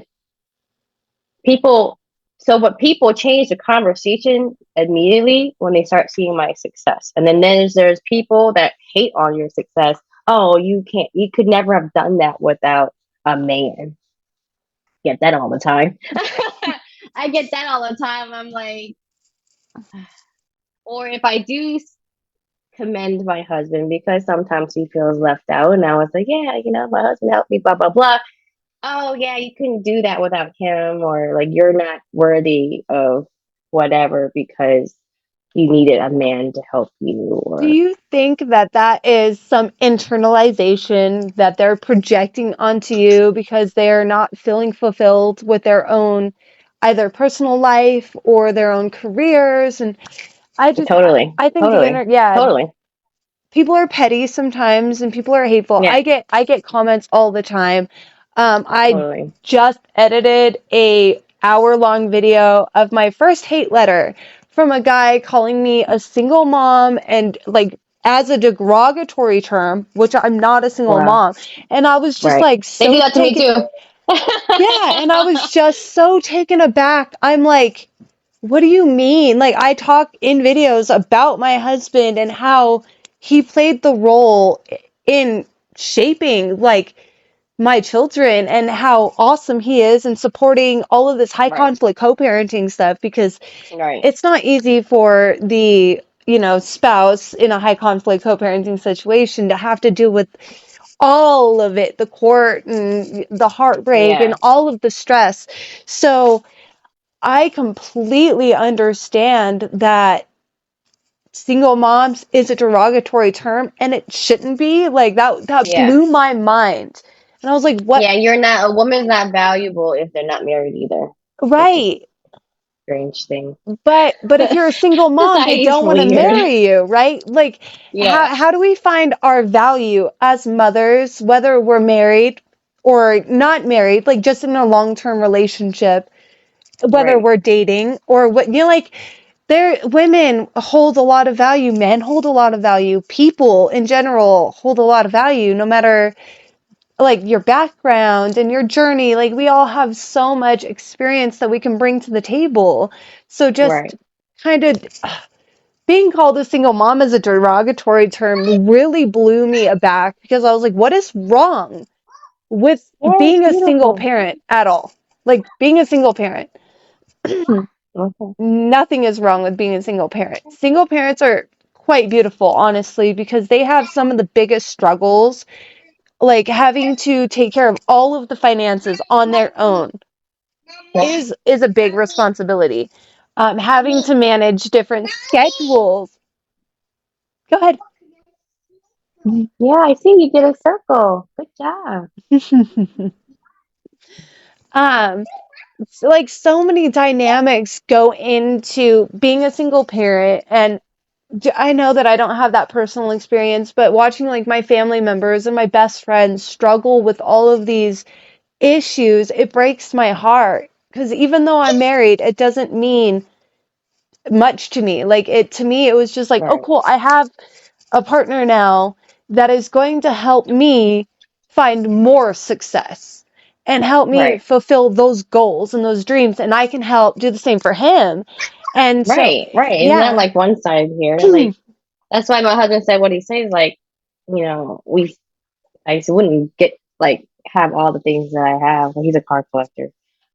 people, so what people change the conversation immediately when they start seeing my success. And then there's people that hate on your success. Oh, you could never have done that without a man. Get that all the time. I get that all the time. I'm like, or if I do commend my husband because sometimes he feels left out, and I was like, yeah, my husband helped me, blah blah blah. Oh yeah, you couldn't do that without him, or like you're not worthy of whatever because you needed a man to help you, Do or you think that that is some internalization that they're projecting onto you because they're not feeling fulfilled with their own either personal life or their own careers? And I just, totally, I think totally, yeah, totally, people are petty sometimes and people are hateful. yeah, I get comments all the time. I totally, just edited a hour-long video of my first hate letter from a guy calling me a single mom and, like, as a derogatory term, which I'm not a single wow, mom. And I was just right. like They do so that to me taken, too. yeah, and I was just so taken aback. I'm like, what do you mean? Like, I talk in videos about my husband and how he played the role in shaping, like, my children and how awesome he is in supporting all of this high Right, conflict co-parenting stuff because right, it's not easy for the, spouse in a high conflict co-parenting situation to have to deal with all of it, the court and the heartbreak and yeah, all of the stress. So I completely understand that single moms is a derogatory term and it shouldn't be. Like, that yeah, blew my mind. And I was like, what? yeah. You're not, a woman's not valuable if they're not married either, which is Right. a strange thing. But if you're a single mom, they Society's don't want to weird. marry you, right? Like, Yeah, how do we find our value as mothers, whether we're married or not married, like just in a long-term relationship, whether right, we're dating or what, like, there, women hold a lot of value, men hold a lot of value, people in general hold a lot of value, no matter, like, your background and your journey. Like, we all have so much experience that we can bring to the table. So just right. kind of being called a single mom as a derogatory term really blew me aback because I was like, what is wrong with Yeah, it's being a single beautiful. parent at all? Like, being a single parent. Okay. Nothing is wrong with being a single parent. Single parents are quite beautiful, honestly, because they have some of the biggest struggles, like having to take care of all of the finances on their own Yep. is a big responsibility. Having to manage different schedules. Go ahead. Yeah, I see you did a circle. Good job. um, so, like so many dynamics go into being a single parent, and I know that I don't have that personal experience, but watching like my family members and my best friends struggle with all of these issues, it breaks my heart. Because even though I'm married, it doesn't mean much to me. Like it to me, it was just like, oh, Right. cool, I have a partner now that is going to help me find more success and help me Right. fulfill those goals and those dreams, and I can help do the same for him. And so, Right. Right. It's not yeah. like one side here. Like that's why my husband said what he says. Like, I wouldn't get like have all the things that I have. He's a car collector,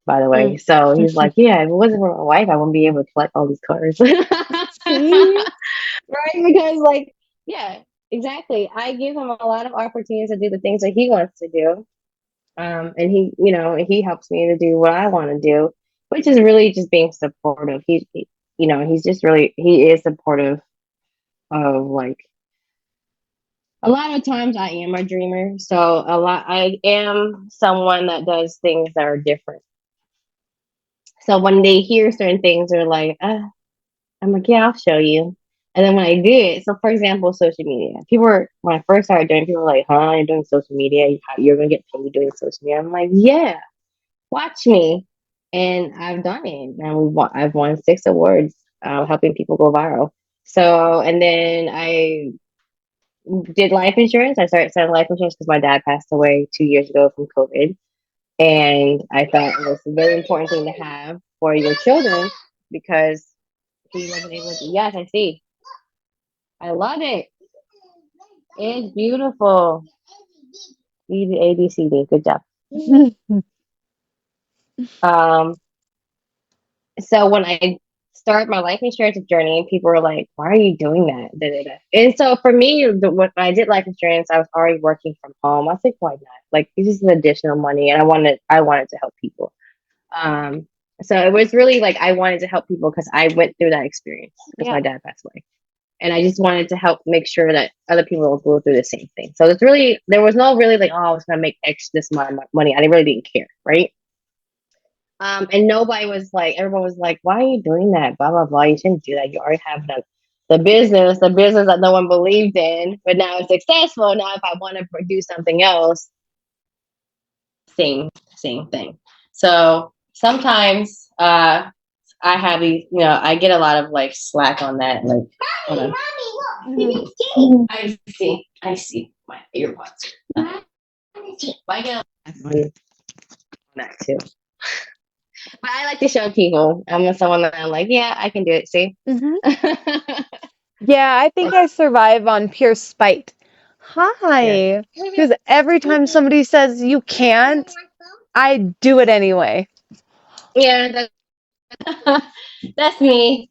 by the way. Mm. So he's like, yeah, if it wasn't for my wife, I wouldn't be able to collect all these cars. See? Right? Because like, yeah, exactly. I give him a lot of opportunities to do the things that he wants to do. And he helps me to do what I want to do, which is really just being supportive. He's just really, he is supportive of like, a lot of times I am a dreamer. So I am someone that does things that are different. So when they hear certain things, they're like, I'm like, yeah, I'll show you. And then when I do it, so for example, social media. When I first started doing, people were like, huh, you're doing social media? You're going to get paid doing social media? I'm like, yeah, watch me. And I've done it. And I've won 6 awards helping people go viral. So, and then I did life insurance. I started selling life insurance because my dad passed away 2 years ago from COVID. And I thought it was a very important thing to have for your children because he wasn't able to. Yes, I see. I love it. It's beautiful. E D A B C D. Good job. Um, so when I started my life insurance journey, people were like, "Why are you doing that?" Da, da, da. And so for me, when I did life insurance, I was already working from home. I was like, "Why not? Like, this is an additional money, and I wanted to help people." Um, so it was really like I wanted to help people because I went through that experience because Yeah. my dad passed away. And I just wanted to help make sure that other people will go through the same thing. So it's really, there was no really like, oh, I was going to make X this amount of money. I really didn't care. Right. And nobody was like, everyone was like, why are you doing that? Blah, blah, blah. You shouldn't do that. You already have the business that no one believed in, but now it's successful. Now, if I want to do something else, same thing. So sometimes, I have these, I get a lot of like slack on that. Like, hold on. Mhm. I see my earbuds. I get a lot on that too. But I like to show people. I'm someone that I'm like, yeah, I can do it. See? Mhm. Yeah, I think I survive on pure spite. Yeah. Hi. Because every time somebody says you can't, I do it anyway. Yeah, that's me.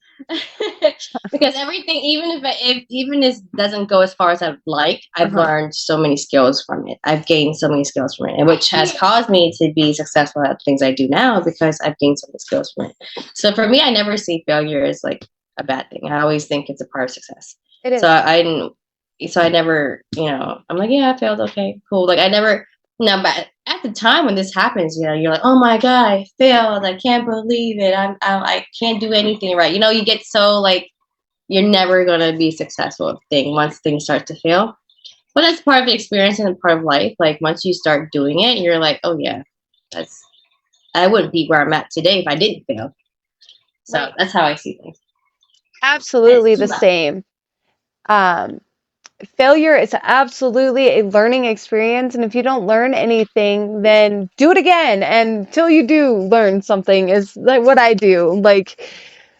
Because everything, even this doesn't go as far as I'd like, I've Uh-huh. learned so many skills from it. I've gained so many skills from it, and which has caused me to be successful at things I do now because I've gained so many skills from it. So for me, I never see failure as like a bad thing. I always think it's a part of success. It So is. I didn't. So I never, I'm like, yeah, I failed. Okay, cool. Like I never. No, but at the time when this happens, you're like, oh my God, I failed. I can't believe it. I can't do anything right. You get so like, you're never going to be successful at thing once things start to fail. But that's part of the experience and part of life. Like once you start doing it, you're like, oh yeah, that's, I wouldn't be where I'm at today if I didn't fail. So Right. that's how I see things. It's Absolutely too the loud. same. Um, Failure is absolutely a learning experience, and if you don't learn anything, then do it again until you do learn something is like what I do. Like,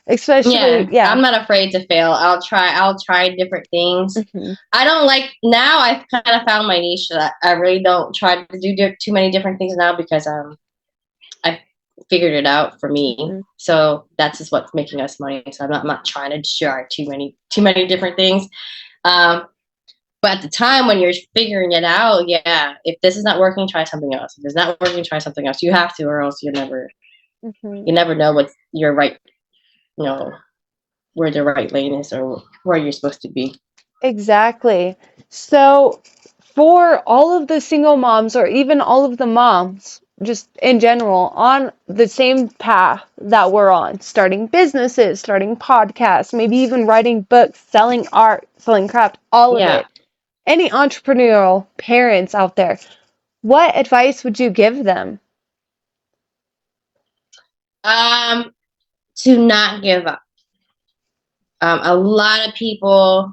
especially, Yeah, yeah. I'm not afraid to fail. I'll try different things. Hmm. I don't like now. I've kind of found my niche. That I really don't try to do too many different things now because I figured it out for me. Mhm. So that's just what's making us money. So I'm not trying to try too many different things. Um, but at the time when you're figuring it out, yeah, if this is not working, try something else. If it's not working, try something else. You have to, or else you Mhm. never know what your right, you know, where the right lane is or where you're supposed to be. Exactly. So, for all of the single moms, or even all of the moms, just in general, on the same path that we're on, starting businesses, starting podcasts, maybe even writing books, selling art, selling craft, all of Yeah. it, any entrepreneurial parents out there, what advice would you give them? Um, to not give up. A lot of people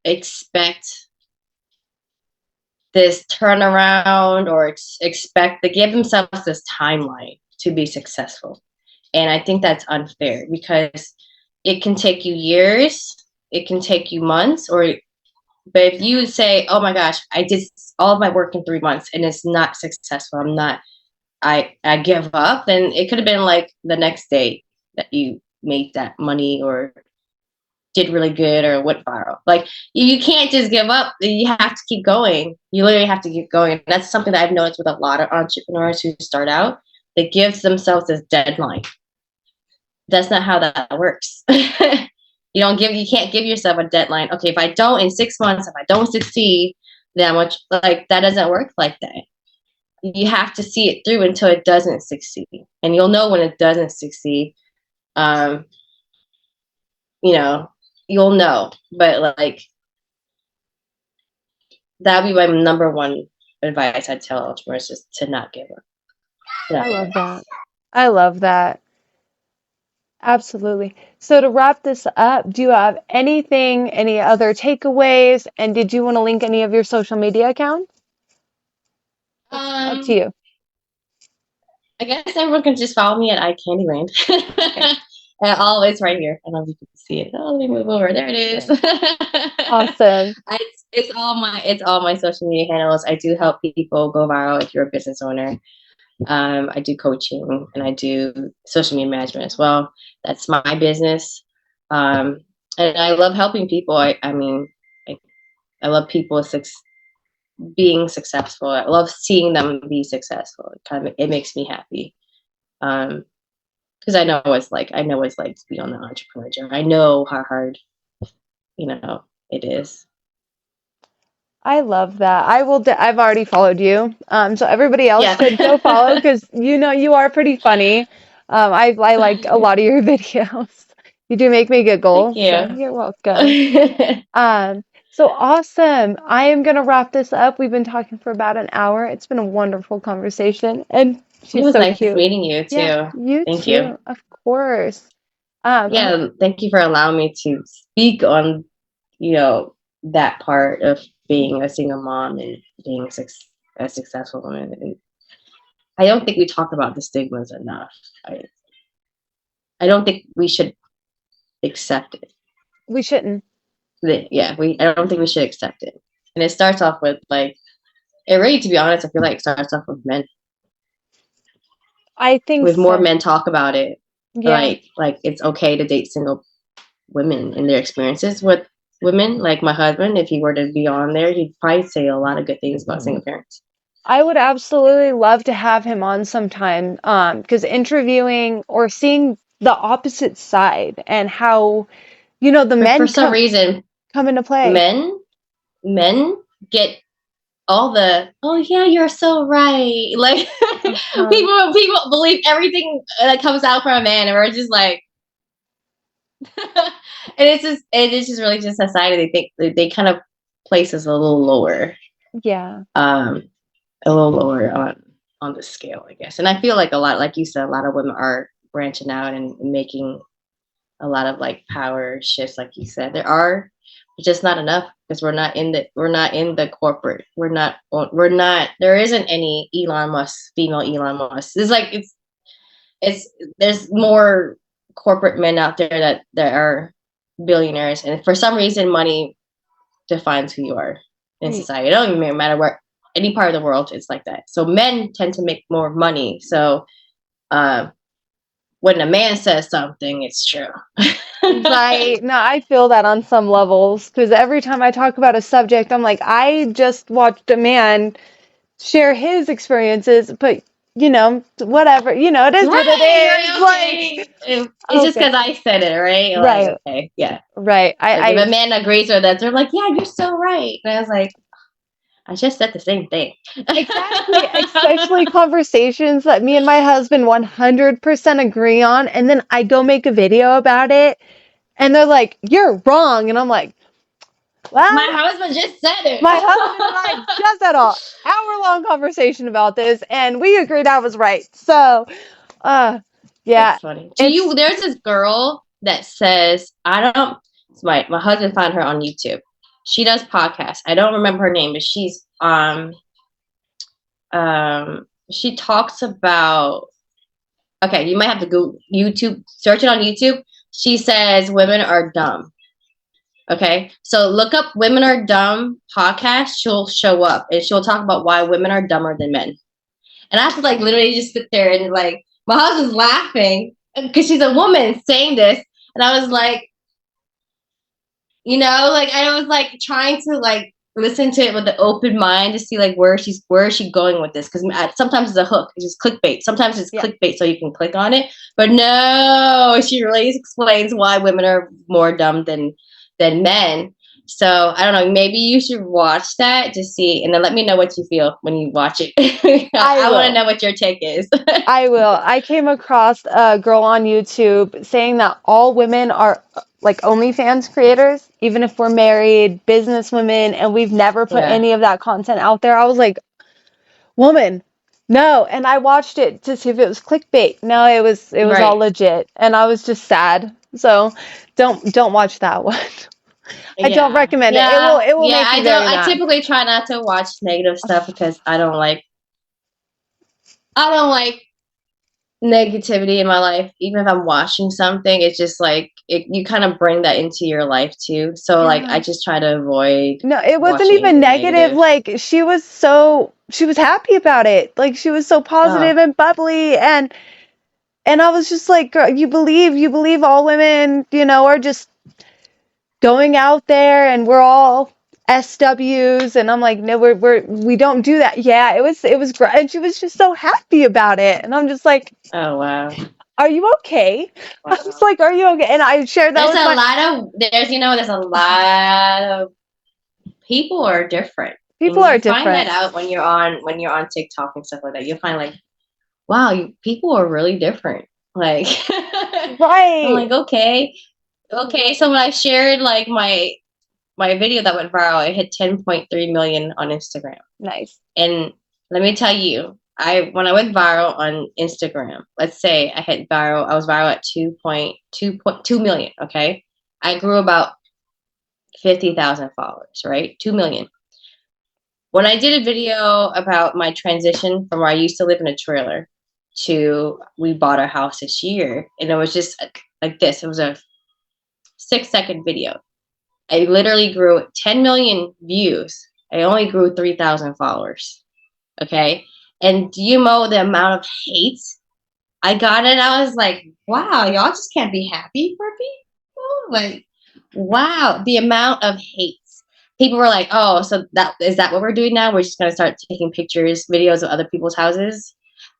expect this turnaround or expect to give themselves this timeline to be successful. And I think that's unfair because it can take you years, it can take you months, or but if you say, "Oh my gosh, I did all of my work in 3 months and it's not successful. I give up," then it could have been like the next day that you made that money or did really good or went viral. Like you can't just give up. You have to keep going. You literally have to keep going. And that's something that I've noticed with a lot of entrepreneurs who start out. They give themselves this deadline. That's not how that works. You can't give yourself a deadline. Okay, if I don't in 6 months, if I don't succeed, then much like that doesn't work like that. You have to see it through until it doesn't succeed. And you'll know when it doesn't succeed. Um, you know, you'll know. But like that would be my number one advice I'd tell entrepreneurs is to not give up. I Not give love up. that. I love that. Absolutely. So to wrap this up, do you have anything, any other takeaways? And did you want to link any of your social media accounts? It's up to Um, you. I guess everyone can just follow me at iCandyland. Okay. And always right here. I don't know if you can see it. Oh, let me move over. There it is. There. Awesome. It's all my social media handles. I do help people go viral if you're a business owner. I do coaching and I do social media management as well. That's my business. Um, and I love helping people. I mean, I, I love people being successful. I love seeing them be successful. It makes me happy. Because I know what it's like to be on the entrepreneur journey. I know how hard, it is. I love that. I've already followed you. So everybody else Yeah. should go follow because you are pretty funny. I like a lot of your videos. You do make me Thank giggle, so you. you're welcome. So awesome. I am gonna wrap this up. We've been talking for about an hour. It's been a wonderful conversation, and It she's was so nice cute. meeting you Yeah, too. you Thank you. too, of course. Um, Yeah, thank you for allowing me to speak on, that part of being a single mom and being a successful woman. And I don't think we talk about the stigmas enough. I don't think we should accept it. we shouldn't. Yeah, I don't think we should accept it. And it starts off with like it really, to be honest, I feel like it starts off with men. I think With more so. men talk about it, Yeah. like it's okay to date single women and their experiences with women. Like my husband, if he were to be on there, he'd probably say a lot of good things about single parents. I would absolutely love to have him on sometime, because interviewing or seeing the opposite side and how, the But for men some reason, come into play. men men get all the oh yeah you're so right like Uh-huh. people believe everything that comes out from a man and we're just like and it is just really just society. They think they kind of place us Yeah. um a little lower on the scale, I guess. And I feel like a lot, like you said, a lot of women are branching out and making a lot of like power shifts, like you said. There are, but just not enough because we're not in the corporate. We're not. There isn't any Elon Musk, female Elon Musk. It's there's more corporate men out there that are billionaires, and for some reason, money defines who you are in Y- society. It don't even matter where any part of the world it's like that. So men tend to make more money. So when a man says something, it's true. Right. No, I feel that on some levels because every time I talk about a subject, I'm like, I just watched a man share his experiences, but whatever, it is what it is. Right, okay. It's just Okay, because I said it, right? Like, right, okay, yeah. right. Like, if a man agrees with that, they're like, yeah, you're so right. And I was like, I just said the same thing. Exactly, especially conversations that me and my husband 100% agree on, and then I go make a video about it, and they're like, "You're wrong," and I'm like, My "Well, husband just said it. my husband and I just had a hour-long conversation about this, and we agreed I was right." So, uh, yeah, That's funny. it's There's this girl that says, I don't, it's my husband found her on YouTube. She does podcasts. I don't remember her name, but she talks about, okay, you might have to go YouTube, search it on YouTube. She says women are dumb. Okay, so look up "Women Are Dumb" podcast. She'll show up and she'll talk about why women are dumber than men. And I have to like literally just sit there and like my husband's laughing because she's a woman saying this, and I was like, like I was like trying to like listen to it with an open mind to see like where is she going with this, because sometimes it's a hook, it's just clickbait, sometimes it's yeah. clickbait so you can click on it, but no, she really explains why women are more dumb than men. So I don't know, maybe you should watch that to see, and then let me know what you feel when you watch it. I want to know what your take is. I will. I came across a girl on YouTube saying that all women are like OnlyFans creators, even if we're married, business women, and we've never put Yeah. any of that content out there. I was like, woman, no. And I watched it to see if it was clickbait. No, it was all Right. legit, and I was just sad. So don't watch that one. I don't Yeah. recommend it. Yeah. It will Yeah. make you very I mad. typically try not to watch negative stuff because I don't like negativity in my life. Even if I'm watching something, it's just like you kind of bring that into your life too. So like I Yeah. just try to avoid No, it wasn't watching even anything negative. negative. Like she was happy about it. Like she was so Oh, positive and bubbly and I was just like, girl, you believe all women, are just going out there and we're all SWs, and I'm like, no, we don't do that. Yeah, it was great. And she was just so happy about it. And I'm just like, oh wow. are you okay? I was Wow. like, are you okay? And I shared that There's with a my lot of there's a lot of people are different. And people you are find that different. out when you're on TikTok and stuff like that. You'll find like, wow, people are really different. Like I'm Right. like, okay. Okay. So when I shared like my video that went viral, it hit 10.3 million on Instagram. Nice. And let me tell you, when I went viral on Instagram, let's say I was viral at 2.2 million, okay? I grew about 50,000 followers, right? 2 million. When I did a video about my transition from where I used to live in a trailer to we bought our house this year, and it was just like this. It was a 6-second video. I literally grew 10 million views. I only grew 3,000 followers. Okay. And do you know the amount of hate I got? It? I was like, wow, y'all just can't be happy for people. Like, wow, the amount of hate. People were like, oh, so that what we're doing now? We're just gonna start taking pictures, videos of other people's houses.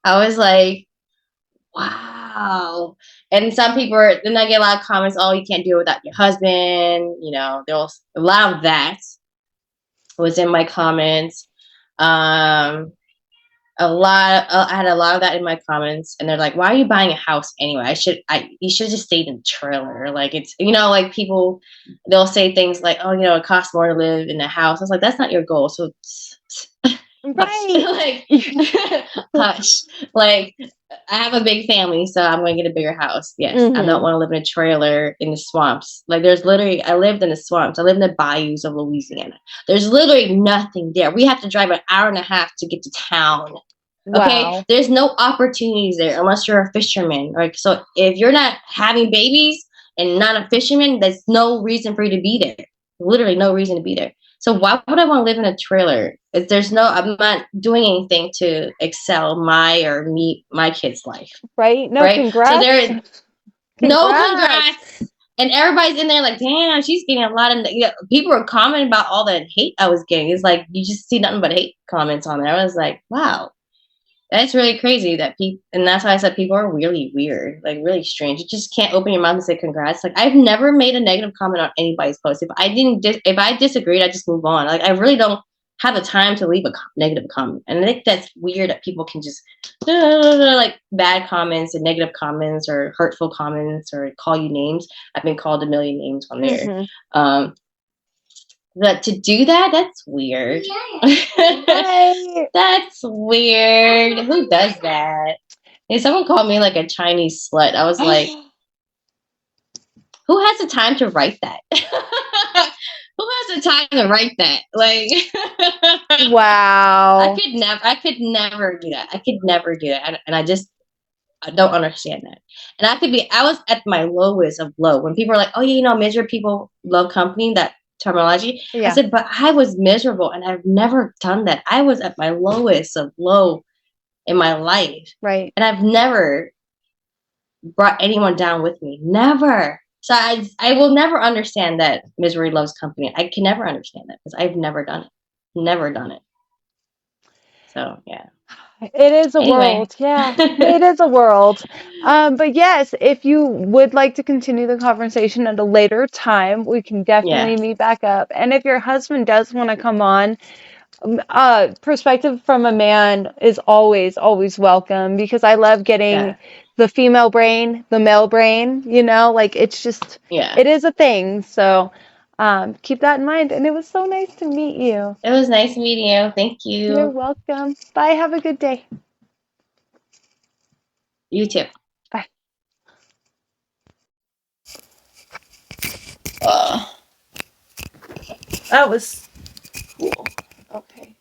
I was like, wow. And some people then I get a lot of comments, oh, you can't do it without your husband. There was a lot of that was in my comments. I had a lot of that in my comments, and they're like, why are you buying a house anyway? You should just stayed in the trailer. Like it's, like people, they'll say things like, oh, it costs more to live in a house. I was like, that's not your goal. So hush. Right. Like hush. Like I have a big family, so I'm going to get a bigger house. Yes, I don't Hmm. want to live in a trailer in the swamps. Like there's literally, I lived in the swamps. I live in the bayous of Louisiana. There's literally nothing there. We have to drive an hour and a half to get to town. Okay, Wow. there's no opportunities there unless you're a fisherman. Right, so if you're not having babies and not a fisherman, there's no reason for you to be there. Literally no reason to be there. So why would I want to live in a trailer? If I'm not doing anything to excel my kid's life, Right? No, right? So congrats. there, no Congrats. congrats. And everybody's in there like, damn, she's getting a lot of. People were commenting about all the hate I was getting. It's like you just see nothing but hate comments on there. I was like, wow, that's really crazy that people, and that's why I said people are really weird, like really strange. You just can't open your mouth and say congrats. Like I've never made a negative comment on anybody's post. If I disagreed, I just move on. Like I really don't have the time to leave a negative comment. And I think that's weird that people can just like bad comments and negative comments or hurtful comments or call you names. I've been called a million names on there. But to do that, that's weird. Right. That's weird. Who does that? And someone called me like a Chinese slut. I was like, who has the time to write that? Who has the time to write that? Like, Wow. I could never do that. I could never do that. And I don't understand that. And I was at my lowest of low when people are like, oh, yeah, miserable people love company, that terminology. Yeah. I said, but I was miserable and I've never done that. I was at my lowest of low in my life. Right. And I've never brought anyone down with me. Never. So I will never understand that misery loves company. I can never understand that because I've never done it. Never done it. So, yeah. It is a world. Yeah, it is a world. But yes, if you would like to continue the conversation at a later time, we can definitely meet back up. And if your husband does want to come on, perspective from a man is always, always welcome because I love getting the female brain, the male brain, like it's just, it is a thing. So keep that in mind. And it was so nice to meet you. It was nice meeting you. Thank you. You're welcome. Bye. Have a good day. You too. Bye. That was cool. Okay.